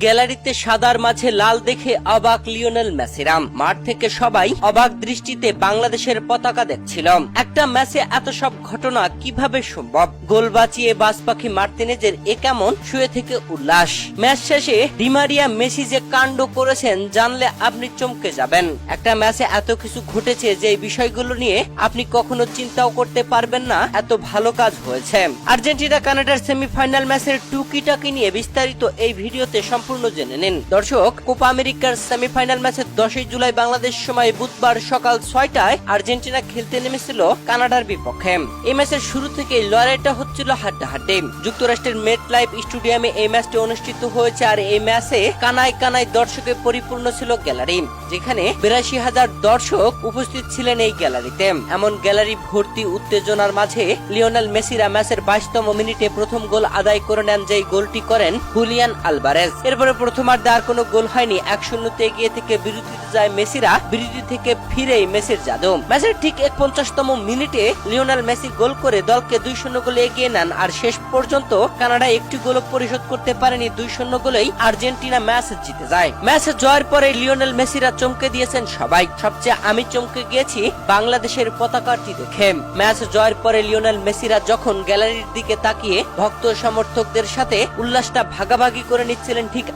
গ্যালারিতে সাদার মাঝে লাল দেখে অবাক লিওনেল মেসিরা। মাঠ থেকে সবাই অবাক দৃষ্টিতে বাংলাদেশের পতাকা দেখছিল। একটা ম্যাচে এত সব ঘটনা কিভাবে সম্ভব? গোল বাঁচিয়ে বাজপাখি মার্তিনেজের এ কেমন শুয়ে থেকে উল্লাস। ম্যাচ শেষে ডি মারিয়া মেসি যে কাণ্ড করেছেন জানলে আপনি চমকে যাবেন। একটা ম্যাচে এত কিছু ঘটেছে যে বিষয়গুলো নিয়ে আপনি কখনো চিন্তাও করতে পারবেন না, এত ভালো কাজ হয়েছে। আর্জেন্টিনা কানাডার সেমিফাইনাল ম্যাচের টুকিটাকি নিয়ে বিস্তারিত এই ভিডিওতে সম্পূর্ণ জেনে নিন। দর্শক, কোপা আমেরিকার সেমিফাইনাল ম্যাচে 10 জুলাই বাংলাদেশ সময় বুধবার সকাল 6টায় আর্জেন্টিনা খেলতে নেমেছিল কানাডার বিপক্ষে। এই ম্যাচের শুরু থেকেই লড়াইটা হচ্ছিল হাড্ডাহাড্ডি। যুক্তরাষ্ট্রের মেট লাইফ স্টেডিয়ামে এই ম্যাচটি অনুষ্ঠিত হয়েছে, আর এই ম্যাচে কানায় কানায় দর্শকে পরিপূর্ণ ছিল গ্যালারি, যেখানে 82,000 দর্শক উপস্থিত ছিলেন এই গ্যালারিতে। এমন গ্যালারি ভর্তি উত্তেজনার মাঝে লিওনেল মেসিরা ম্যাচের 22তম মিনিটে প্রথম গোল আদায় করে নেন, যেই গোলটি করেন হুলিয়ান আলভারেজ। এরপরে প্রথমার্ধে আর কোনো গোল হয়নি। 1-0 এগিয়ে থেকে বিরতিতে যায় মেসিরা। বিরতি থেকে ফিরেই মেসির জাদু। ম্যাচের ঠিক 51তম মিনিটে লিওনেল মেসি গোল করে দলকে 2-0 গোলে এগিয়ে নেন। আর শেষ পর্যন্ত কানাডা একটি গোলও পরিশোধ করতে পারেনি। 2-0 গোলেই আর্জেন্টিনা ম্যাচ জিতে যায়। ম্যাচ জয়ের পরে লিওনেল মেসিরা চমকে দিয়েছেন সবাই। সবচেয়ে আমি চমকে গিয়েছি বাংলাদেশের পতাকাটি দেখে। ম্যাচ জয়ের পরে লিওনেল মেসিরা যখন গ্যালারির দিকে তাকিয়ে ভক্ত সমর্থকদের সাথে উল্লাসটা ভাগাভাগি করে নিচ্ছিলেন, ঠিক